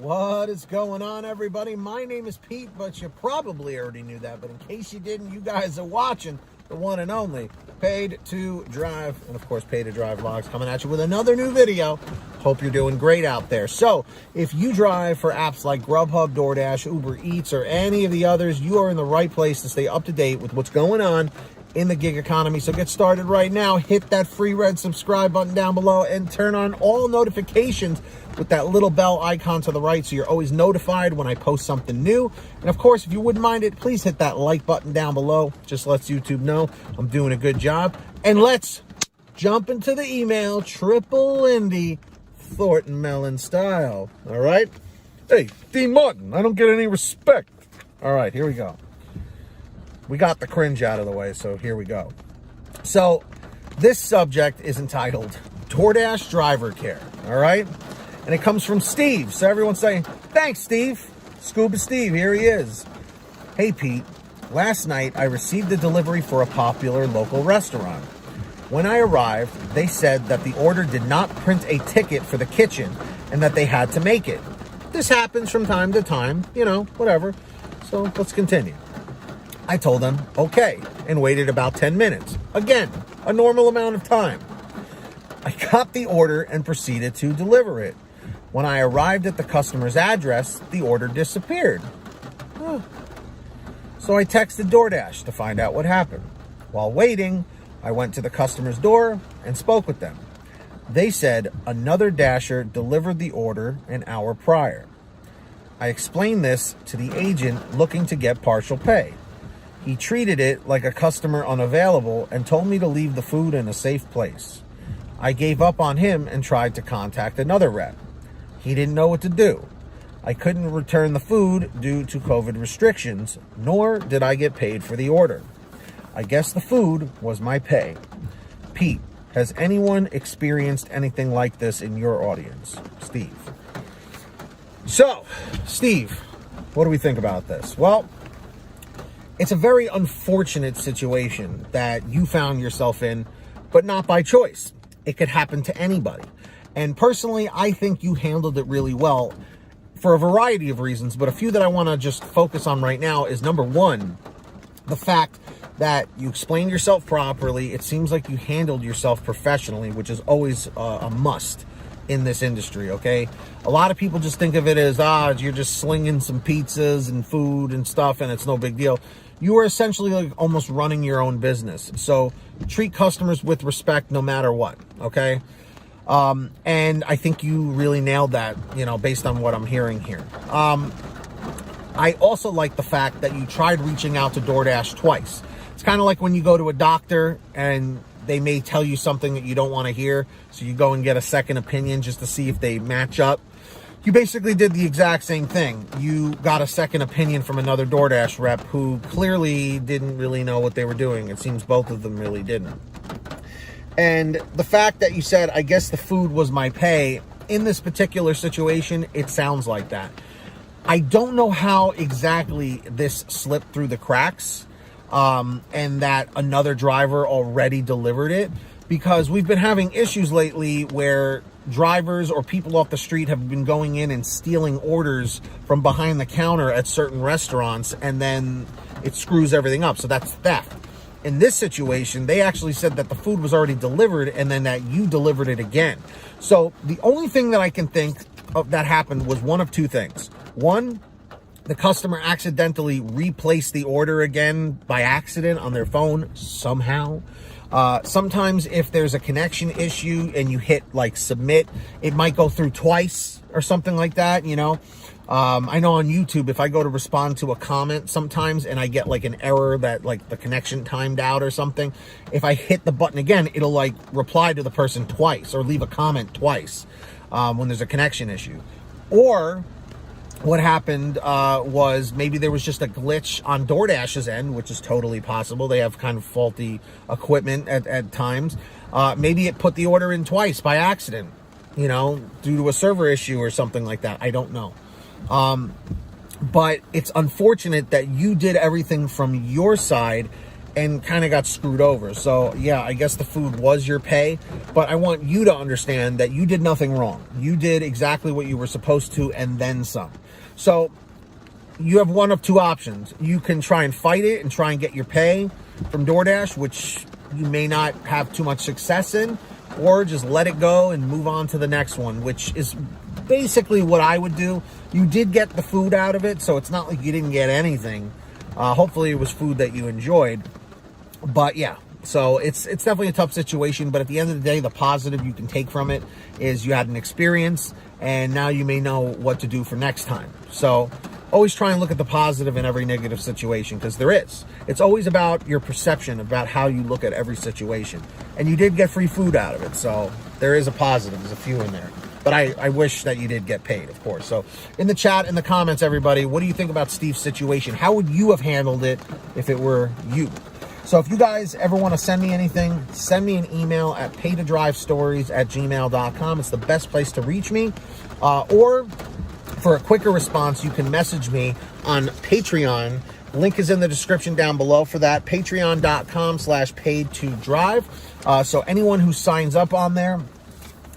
What is going on, everybody? My name is Pete, but you probably already knew that. But in case you didn't, you guys are watching the one and only Paid to Drive, and of course, Paid to Drive Vlogs, coming at you with another new video. Hope you're doing great out there. So, if you drive for apps like GrubHub, Doordash, Uber Eats, or any of the others, you are in the right place to stay up to date with what's going on in the gig economy. So get started right now. Hit that free red subscribe button down below and turn on all notifications with that little bell icon to the right so you're always notified when I post something new. And of course, if you wouldn't mind it, please hit that like button down below. Just lets YouTube know I'm doing a good job. And let's jump into the email, Triple Indy, Thornton Mellon style. All right? Hey, D. Martin, I don't get any respect. All right, here we go. We got the cringe out of the way, so here we go. So, this subject is entitled DoorDash Driver Care, all right? And it comes from Steve. So everyone's saying, thanks, Steve. Scuba Steve, here he is. Hey, Pete. Last night, I received a delivery for a popular local restaurant. When I arrived, they said that the order did not print a ticket for the kitchen and that they had to make it. This happens from time to time, you know, whatever. So let's continue. I told them, okay, and waited about 10 minutes. Again, a normal amount of time. I got the order and proceeded to deliver it. When I arrived at the customer's address, the order disappeared. So I texted DoorDash to find out what happened. While waiting, I went to the customer's door and spoke with them. They said another Dasher delivered the order an hour prior. I explained this to the agent looking to get partial pay. He treated it like a customer unavailable and told me to leave the food in a safe place. I gave up on him and tried to contact another rep. He didn't know what to do. I couldn't return the food due to COVID restrictions, nor did I get paid for the order. I guess the food was my pay. Pete, has anyone experienced anything like this in your audience? Steve. So, Steve, what do we think about this? Well, it's a very unfortunate situation that you found yourself in, but not by choice. It could happen to anybody. And personally, I think you handled it really well for a variety of reasons, but a few that I want to just focus on right now is, number one, the fact that you explained yourself properly. It seems like you handled yourself professionally, which is always a must in this industry, okay? A lot of people just think of it as, you're just slinging some pizzas and food and stuff and it's no big deal. You are essentially like almost running your own business. So treat customers with respect no matter what, okay? And I think you really nailed that, you know, based on what I'm hearing here. I also like the fact that you tried reaching out to DoorDash twice. It's kind of like when you go to a doctor and they may tell you something that you don't want to hear, so you go and get a second opinion just to see if they match up. You basically did the exact same thing. You got a second opinion from another DoorDash rep who clearly didn't really know what they were doing. It seems both of them really didn't. And the fact that you said, I guess the food was my pay, in this particular situation, it sounds like that. I don't know how exactly this slipped through the cracks, and that another driver already delivered it, because we've been having issues lately where drivers or people off the street have been going in and stealing orders from behind the counter at certain restaurants, and then it screws everything up. So that's theft. In this situation, they actually said that the food was already delivered and then that you delivered it again. So the only thing that I can think of that happened was one of two things. One, the customer accidentally replaced the order again by accident on their phone somehow. Sometimes if there's a connection issue and you hit like submit, it might go through twice or something like that, you know. I know on YouTube, if I go to respond to a comment sometimes and I get like an error that like the connection timed out or something, if I hit the button again, it'll like reply to the person twice or leave a comment twice when there's a connection issue. Or what happened was maybe there was just a glitch on DoorDash's end, which is totally possible. They have kind of faulty equipment at times. Maybe it put the order in twice by accident, you know, due to a server issue or something like that. I don't know. But it's unfortunate that you did everything from your side and kind of got screwed over. So yeah, I guess the food was your pay, but I want you to understand that you did nothing wrong. You did exactly what you were supposed to and then some. So you have one of two options. You can try and fight it and try and get your pay from DoorDash, which you may not have too much success in, or just let it go and move on to the next one, which is basically what I would do. You did get the food out of it, so it's not like you didn't get anything. Hopefully it was food that you enjoyed. But yeah, so it's definitely a tough situation, but at the end of the day, the positive you can take from it is you had an experience, and now you may know what to do for next time. So always try and look at the positive in every negative situation, because there is. It's always about your perception, about how you look at every situation. And you did get free food out of it, so there is a positive. There's a few in there. But I wish that you did get paid, of course. So in the chat, in the comments, everybody, what do you think about Steve's situation? How would you have handled it if it were you? So if you guys ever want to send me anything, send me an email at paytodrivestories@gmail.com. It's the best place to reach me. Or for a quicker response, you can message me on Patreon. Link is in the description down below for that. Patreon.com/paid2drive. So anyone who signs up on there,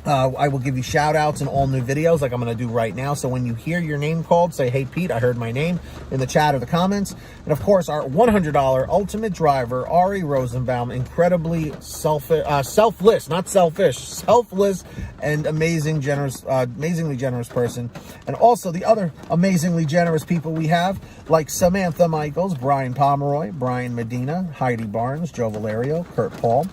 I will give you shout outs in all new videos like I'm going to do right now. So when you hear your name called, say, "Hey, Pete, I heard my name," in the chat or the comments. And of course, our $100 ultimate driver, Ari Rosenbaum, incredibly selfless, not selfish, selfless and amazingly generous person. And also the other amazingly generous people we have, like Samantha Michaels, Brian Pomeroy, Brian Medina, Heidi Barnes, Joe Valerio, Kurt Paul,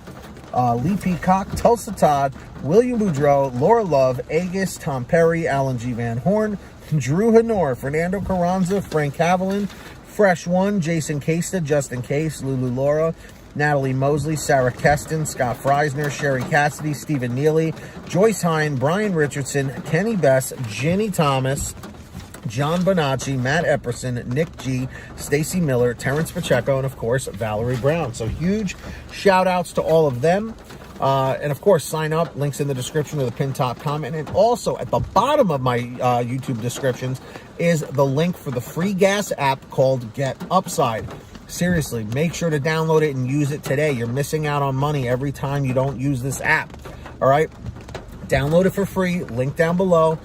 Lee Peacock, Tulsa Todd, William Boudreau, Laura Love, Agus, Tom Perry, Alan G. Van Horn, Drew Hanor, Fernando Carranza, Frank Haviland, Fresh One, Jason Casta, Justin Case, Lulu Laura, Natalie Mosley, Sarah Keston, Scott Freisner, Sherry Cassidy, Stephen Neely, Joyce Hine, Brian Richardson, Kenny Bess, Jenny Thomas, John Bonacci, Matt Epperson, Nick G, Stacy Miller, Terrence Pacheco, and of course, Valerie Brown. So huge shout outs to all of them. And of course, sign up. Links in the description or the pinned top comment. And also at the bottom of my YouTube descriptions is the link for the free gas app called Get Upside. Seriously, make sure to download it and use it today. You're missing out on money every time you don't use this app. All right? Download it for free. Link down below.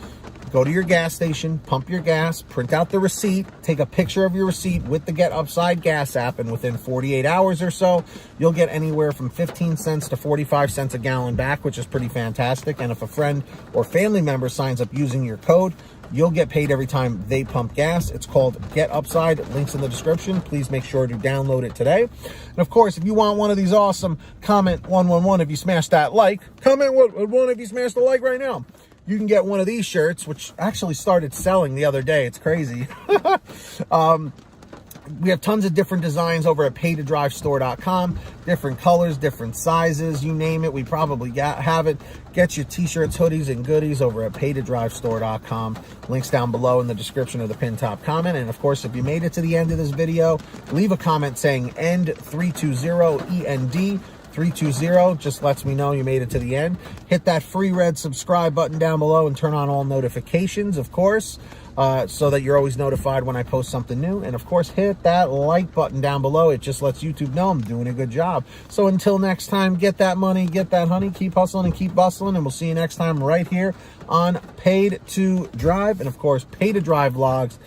Go to your gas station, pump your gas, print out the receipt, take a picture of your receipt with the Get Upside gas app, and within 48 hours or so, you'll get anywhere from 15 cents to 45 cents a gallon back, which is pretty fantastic. And if a friend or family member signs up using your code, you'll get paid every time they pump gas. It's called Get Upside. Links in the description. Please make sure to download it today. And of course, if you want one of these awesome, comment 111 if you smash that like. Comment 111 if you smash the like right now. You can get one of these shirts, which actually started selling the other day. It's crazy. We have tons of different designs over at paytodrivestore.com. Different colors, different sizes, you name it. We probably have it. Get your t-shirts, hoodies, and goodies over at paytodrivestore.com. Links down below in the description of the pinned top comment. And of course, if you made it to the end of this video, leave a comment saying END320, END. 320 just lets me know you made it to the end. Hit that free red subscribe button down below and turn on all notifications, of course, so that you're always notified when I post something new. And of course, hit that like button down below. It just lets YouTube know I'm doing a good job. So until next time, get that money, get that honey, keep hustling and keep bustling, and we'll see you next time right here on Paid to Drive, and of course, Pay to Drive vlogs.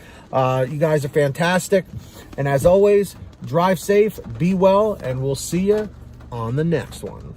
You guys are fantastic. And as always, drive safe, be well, and we'll see you on the next one.